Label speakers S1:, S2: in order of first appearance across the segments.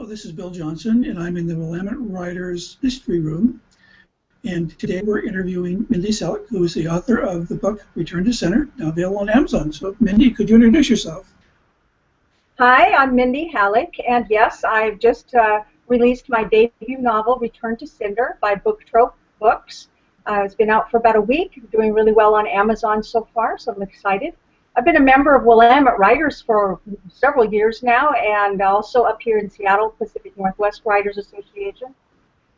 S1: this is Bill Johnson, and I'm in the Willamette Writers History Room. And today we're interviewing Mindy Halleck, who is the author of the book Return to Center, now available on Amazon. So, Mindy, could you introduce yourself?
S2: Hi, I'm Mindy Halleck, and yes, I've just released my debut novel, Return to Cinder, by Booktrope Books. It's been out for about a week, doing really well on Amazon so far, so I'm excited. I've been a member of Willamette Writers for several years now, and also up here in Seattle, Pacific Northwest Writers Association,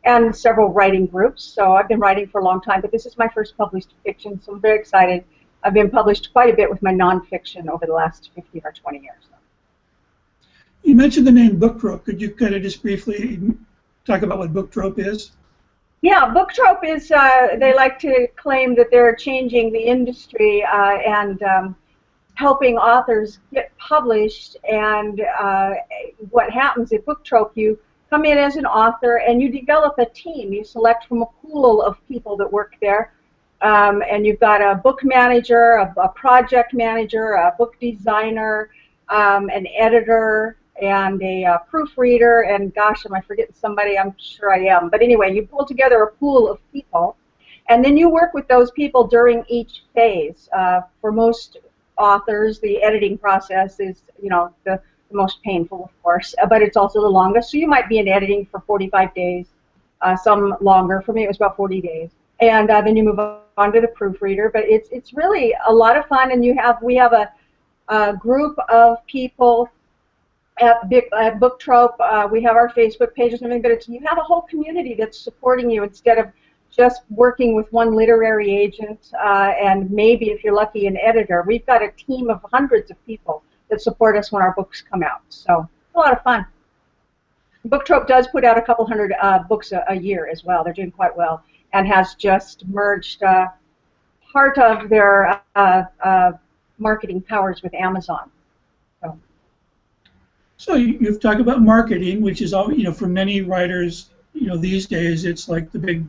S2: and several writing groups. So I've been writing for a long time, but this is my first published fiction, so I'm very excited. I've been published quite a bit with my nonfiction over the last 15 or 20 years.
S1: You mentioned the name Booktrope. Could you kind of just briefly talk about what Booktrope is?
S2: Yeah, Booktrope is, they like to claim that they're changing the industry and helping authors get published, and what happens at Booktrope, you come in as an author and you develop a team. You select from a pool of people that work there, and you've got a book manager, a project manager, a book designer, an editor, and a proofreader, and gosh, am I forgetting somebody? I'm sure I am. But anyway, you pull together a pool of people, and then you work with those people during each phase. For most authors, the editing process is, the most painful, of course, but it's also the longest. So you might be in editing for 45 days, some longer. For me, it was about 40 days. And then you move on to the proofreader. But it's really a lot of fun, and we have a group of people at Booktrope. We have our Facebook pages and everything, but you have a whole community that's supporting you instead of just working with one literary agent and maybe, if you're lucky, an editor. We've got a team of hundreds of people that support us when our books come out. So it's a lot of fun. Booktrope does put out a couple hundred books a year as well. They're doing quite well, and has just merged part of their marketing powers with Amazon.
S1: So you've talked about marketing, which is all, for many writers, these days it's like the big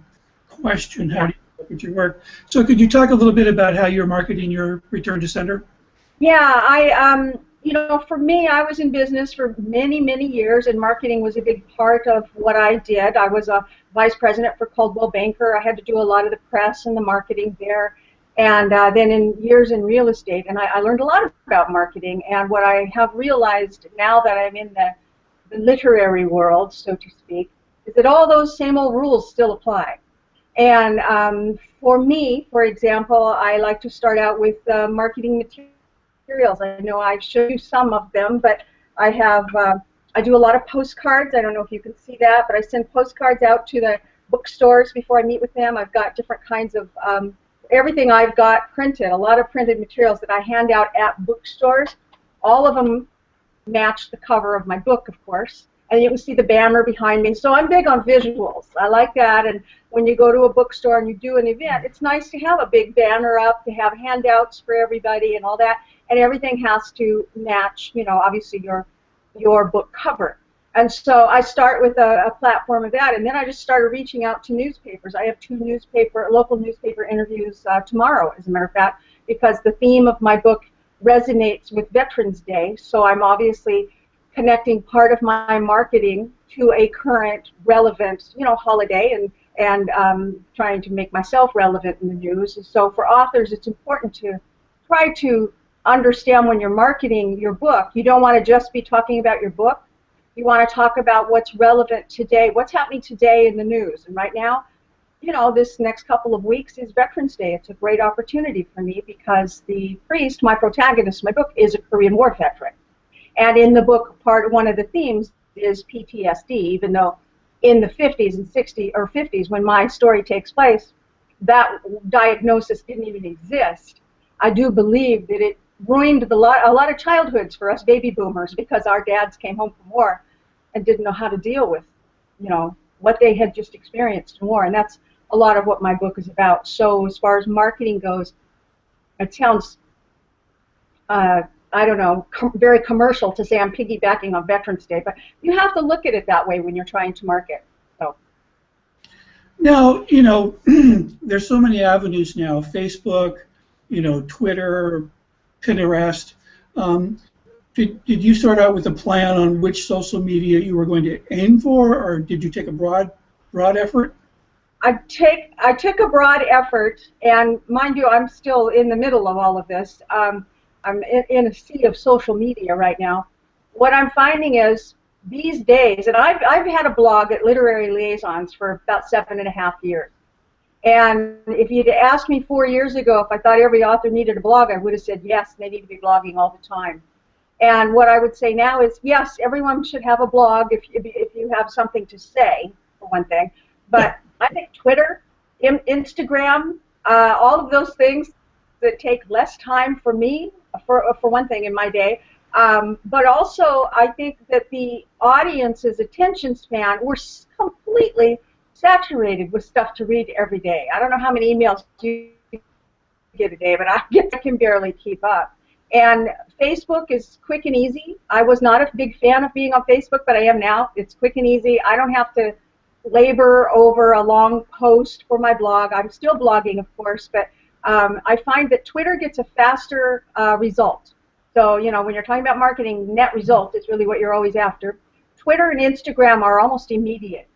S1: question, how do you look at your work? So could you talk a little bit about how you're marketing your Return to Center?
S2: Yeah, for me, I was in business for many, many years, and marketing was a big part of what I did. I was a vice president for Coldwell Banker. I had to do a lot of the press and the marketing there. And then in years in real estate, and I learned a lot about marketing. And what I have realized now that I'm in the literary world, so to speak, is that all those same old rules still apply. And for me, for example, I like to start out with marketing materials. I know I show you some of them, but I do a lot of postcards. I don't know if you can see that, but I send postcards out to the bookstores before I meet with them. I've got different kinds of everything I've got printed, a lot of printed materials that I hand out at bookstores. All of them match the cover of my book, of course, and you can see the banner behind me. So I'm big on visuals. I like that, and when you go to a bookstore and you do an event, it's nice to have a big banner up, to have handouts for everybody and all that, and everything has to match, obviously your book cover. And so I start with a platform of that, and then I just started reaching out to newspapers. I have 2 local newspaper interviews tomorrow, as a matter of fact, because the theme of my book resonates with Veterans Day, so I'm obviously connecting part of my marketing to a current, relevant, holiday, and trying to make myself relevant in the news. And so for authors, it's important to try to understand when you're marketing your book, you don't want to just be talking about your book. You want to talk about what's relevant today, what's happening today in the news. And right now, this next couple of weeks is Veterans Day. It's a great opportunity for me because the priest, my protagonist in my book, is a Korean War veteran. And in the book, one of the themes is PTSD, even though in the 50s and 60s or 50s, when my story takes place, that diagnosis didn't even exist. I do believe that it ruined a lot of childhoods for us baby boomers because our dads came home from war and didn't know how to deal with, what they had just experienced in war, and that's a lot of what my book is about. So as far as marketing goes, it sounds, I don't know, very commercial to say I'm piggybacking on Veterans Day, but you have to look at it that way when you're trying to market. So.
S1: Now, there's so many avenues now, Facebook, Twitter, Pinterest. Did you start out with a plan on which social media you were going to aim for, or did you take a broad effort?
S2: I took a broad effort, and mind you, I'm still in the middle of all of this. I'm in a sea of social media right now. What I'm finding is these days, and I've had a blog at Literary Liaisons for about 7.5 years. And if you'd asked me 4 years ago if I thought every author needed a blog, I would have said yes, they need to be blogging all the time. And what I would say now is, yes, everyone should have a blog if you have something to say, for one thing. But I think Twitter, Instagram, all of those things that take less time for me, for one thing, in my day. But also, I think that the audience's attention span, we're completely saturated with stuff to read every day. I don't know how many emails you get a day, but I can barely keep up. And Facebook is quick and easy. I was not a big fan of being on Facebook, but I am now. It's quick and easy. I don't have to labor over a long post for my blog. I'm still blogging, of course, but I find that Twitter gets a faster result. So, you know, when you're talking about marketing, net result is really what you're always after. Twitter and Instagram are almost immediate.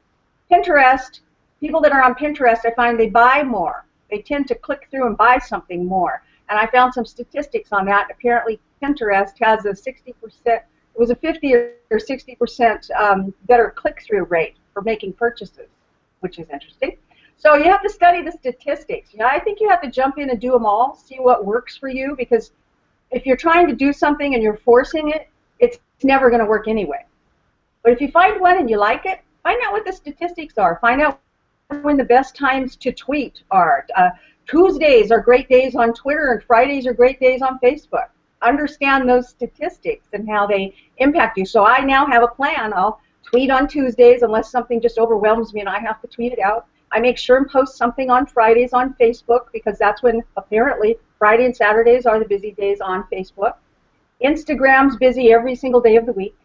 S2: Pinterest, people that are on Pinterest, I find they buy more. They tend to click through and buy something more. And I found some statistics on that. Apparently, Pinterest has a 60%, it was a 50 or 60% better click-through rate for making purchases, which is interesting. So you have to study the statistics. You know, I think you have to jump in and do them all, see what works for you, because if you're trying to do something and you're forcing it, it's never going to work anyway. But if you find one and you like it, find out what the statistics are. Find out when the best times to tweet are. Tuesdays are great days on Twitter, and Fridays are great days on Facebook. Understand those statistics and how they impact you. So I now have a plan. I'll tweet on Tuesdays unless something just overwhelms me and I have to tweet it out. I make sure and post something on Fridays on Facebook, because that's when apparently Friday and Saturdays are the busy days on Facebook. Instagram's busy every single day of the week.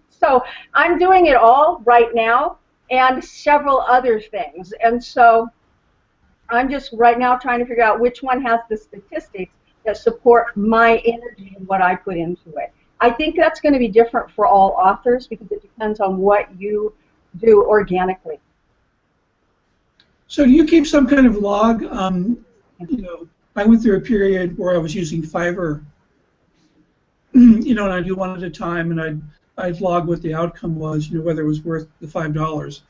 S2: So I'm doing it all right now, and several other things. And so I'm just right now trying to figure out which one has the statistics that support my energy and what I put into it. I think that's going to be different for all authors because it depends on what you do organically.
S1: So do you keep some kind of log? You know, I went through a period where I was using Fiverr, you know, and I'd do one at a time, and I'd log what the outcome was, you know, whether it was worth the $5.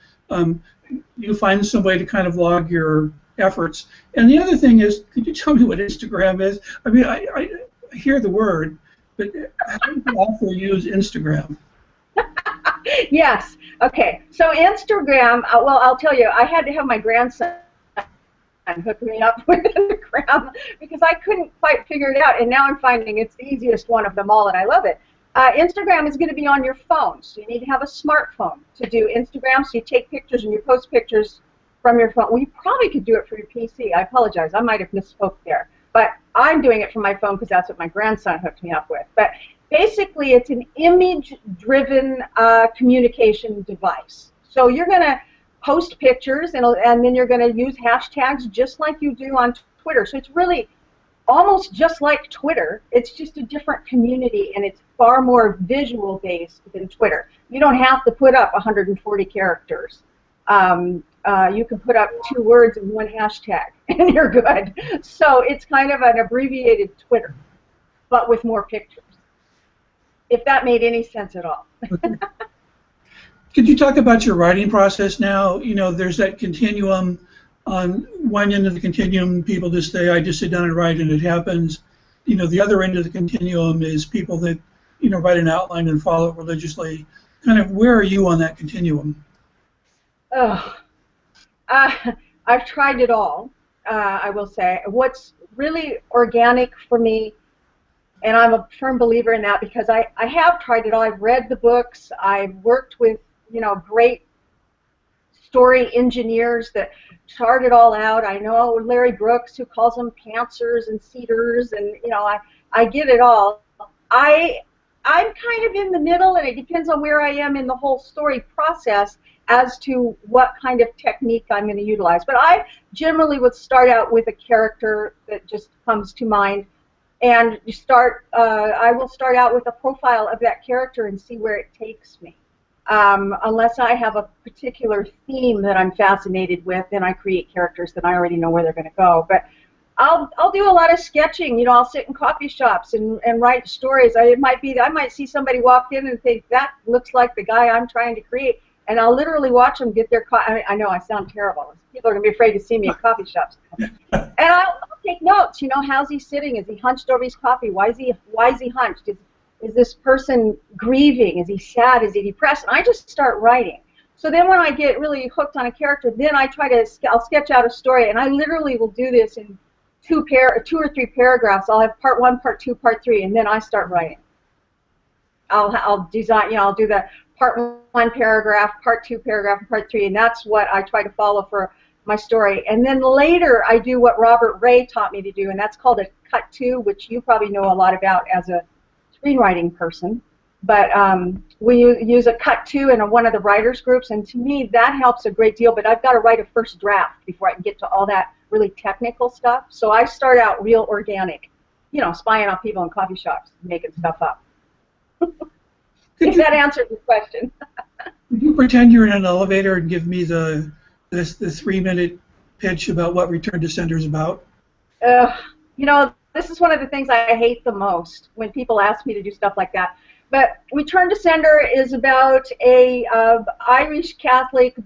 S1: You find some way to kind of log your efforts. And the other thing is, could you tell me what Instagram is? I mean, I hear the word, but how do you also use Instagram?
S2: Yes. Okay. So Instagram, well, I'll tell you, I had to have my grandson hook me up with Instagram because I couldn't quite figure it out, and now I'm finding it's the easiest one of them all, and I love it. Instagram is going to be on your phone, so you need to have a smartphone to do Instagram, so you take pictures and you post pictures from your phone. Well, you probably could do it for your PC. I apologize. I might have misspoke there. But I'm doing it from my phone because that's what my grandson hooked me up with. But basically, it's an image-driven communication device. So you're going to post pictures, and then you're going to use hashtags just like you do on Twitter. So it's really almost just like Twitter. It's just a different community, and it's far more visual-based than Twitter. You don't have to put up 140 characters. You can put up 2 words and 1 hashtag, and you're good. So it's kind of an abbreviated Twitter, but with more pictures, if that made any sense at all.
S1: Could you talk about your writing process now? You know, there's that continuum. On one end of the continuum, people just say, I just sit down and write and it happens. You know, the other end of the continuum is people that, you know, write an outline and follow it religiously. Kind of, where are you on that continuum?
S2: Oh, I've tried it all, I will say. What's really organic for me, and I'm a firm believer in that because I have tried it all. I've read the books. I've worked with, you know, great story engineers that chart it all out. I know Larry Brooks, who calls them pantsers and seeders, and, you know, I get it all. I'm kind of in the middle, and it depends on where I am in the whole story process as to what kind of technique I'm going to utilize. But I generally would start out with a character that just comes to mind, and you start. I will start out with a profile of that character and see where it takes me. Unless I have a particular theme that I'm fascinated with, then I create characters that I already know where they're going to go. But I'll do a lot of sketching. You know, I'll sit in coffee shops and write stories. I might see somebody walk in and think that looks like the guy I'm trying to create, and I'll literally watch them get their coffee. I know I sound terrible. People are going to be afraid to see me at coffee shops. And I'll take notes. You know, how's he sitting? Is he hunched over his coffee? Why is he hunched? Is this person grieving? Is he sad? Is he depressed? And I just start writing. So then when I get really hooked on a character, then I'll sketch out a story, and I literally will do this in two or three paragraphs. I'll have part 1, part 2, part 3, and then I start writing. I'll design, you know, I'll do the part 1 paragraph, part 2 paragraph, and part 3, and that's what I try to follow for my story. And then later I do what Robert Ray taught me to do, and that's called a cut to, which you probably know a lot about as a screenwriting person. But we use a cut to in one of the writers groups, and to me that helps a great deal. But I've got to write a first draft before I can get to all that really technical stuff. So I start out real organic, you know, spying on people in coffee shops, making stuff up. If that answers the question.
S1: Could you pretend you're in an elevator and give me the 3-minute pitch about what Return to Sender is about?
S2: You know, this is one of the things I hate the most when people ask me to do stuff like that. But Return to Sender is about a Irish Catholic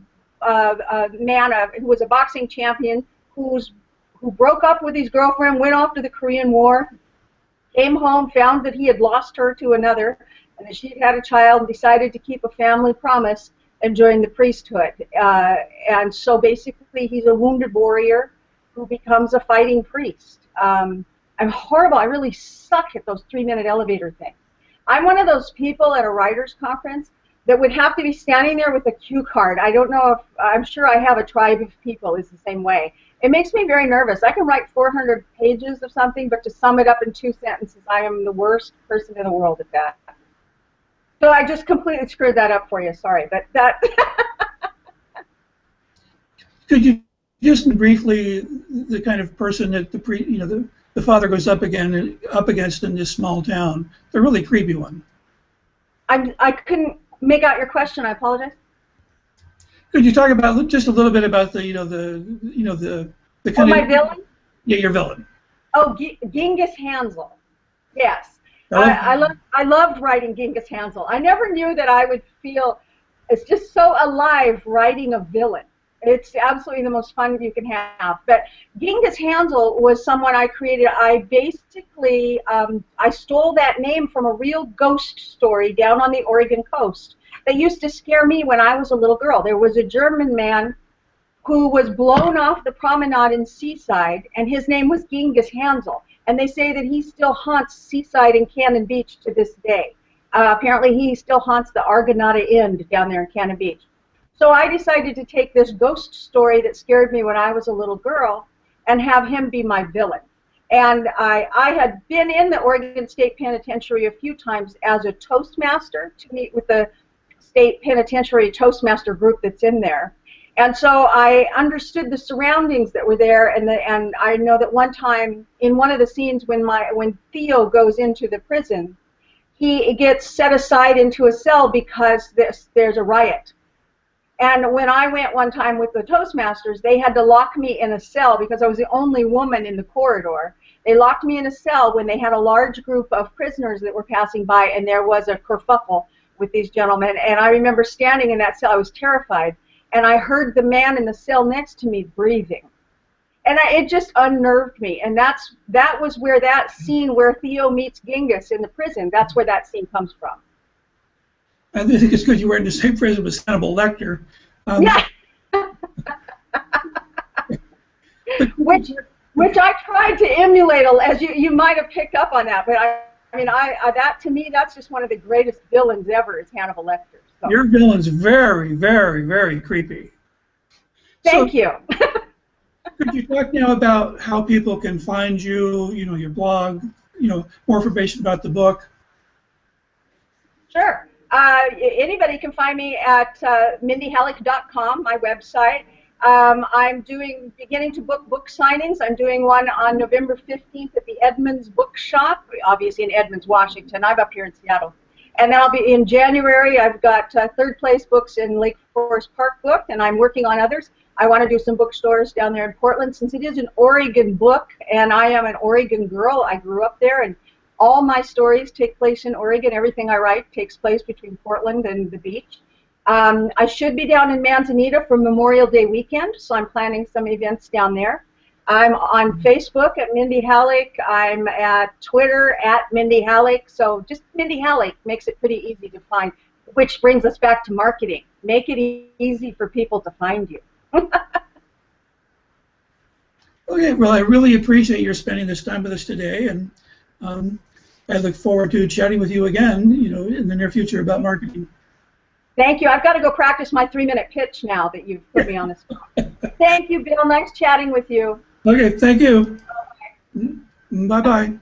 S2: man who was a boxing champion who broke up with his girlfriend, went off to the Korean War, came home, found that he had lost her to another, and that she had a child, and decided to keep a family promise and join the priesthood. And so basically he's a wounded warrior who becomes a fighting priest. I'm horrible. I really suck at those 3-minute elevator things. I'm one of those people at a writer's conference that would have to be standing there with a cue card. I don't know if, I'm sure I have a tribe of people is the same way. It makes me very nervous. I can write 400 pages of something, but to sum it up in 2 sentences, I am the worst person in the world at that. So I just completely screwed that up for you. Sorry, but that.
S1: Could you just briefly, the kind of person that the father goes up against in this small town, the really creepy one?
S2: I couldn't make out your question. I apologize.
S1: Could you talk about just a little bit about the kind
S2: my villain?
S1: Yeah, your villain.
S2: Oh, Genghis Hansel. Yes. I loved writing Genghis Hansel. I never knew that I would feel it's just so alive writing a villain. It's absolutely the most fun you can have. But Genghis Hansel was someone I created. I basically I stole that name from a real ghost story down on the Oregon coast that used to scare me when I was a little girl. There was a German man who was blown off the promenade in Seaside, and his name was Genghis Hansel. And they say that he still haunts Seaside and Cannon Beach to this day. Apparently he still haunts the Argonauta Inn down there in Cannon Beach. So I decided to take this ghost story that scared me when I was a little girl and have him be my villain. And I had been in the Oregon State Penitentiary a few times as a Toastmaster to meet with the State Penitentiary Toastmaster group that's in there. And so I understood the surroundings that were there, and I know that one time in one of the scenes when Theo goes into the prison, he gets set aside into a cell because there's a riot. And when I went one time with the Toastmasters, they had to lock me in a cell because I was the only woman in the corridor. They locked me in a cell when they had a large group of prisoners that were passing by, and there was a kerfuffle with these gentlemen. And I remember standing in that cell. I was terrified. And I heard the man in the cell next to me breathing. And it just unnerved me. And that was where that scene where Theo meets Genghis in the prison, that's where that scene comes from.
S1: I think it's good you were in the same prison with Hannibal Lecter.
S2: Yeah. which I tried to emulate, as you might have picked up on that. But that to me, that's just one of the greatest villains ever is Hannibal Lecter. So.
S1: Your villain's very, very, very creepy.
S2: Thank you.
S1: Could you talk now about how people can find you, your blog, more information about the book?
S2: Sure. Anybody can find me at mindyhalleck.com, my website. I'm beginning to book signings. I'm doing one on November 15th at the Edmonds Bookshop, obviously in Edmonds, Washington. I'm up here in Seattle. And then I'll be in January. I've got third place books in Lake Forest Park booked, and I'm working on others. I want to do some bookstores down there in Portland since it is an Oregon book, and I am an Oregon girl. I grew up there, and all my stories take place in Oregon. Everything I write takes place between Portland and the beach. I should be down in Manzanita for Memorial Day weekend, so I'm planning some events down there. I'm on Facebook at Mindy Halleck. I'm at Twitter at Mindy Halleck. So just Mindy Halleck makes it pretty easy to find, which brings us back to marketing. Make it easy for people to find you.
S1: Okay, well, I really appreciate your spending this time with us today, and I look forward to chatting with you again, in the near future about marketing.
S2: Thank you. I've got to go practice my 3-minute pitch now that you've put me on the spot. Thank you, Bill. Nice chatting with you.
S1: Okay, thank you. Bye-bye.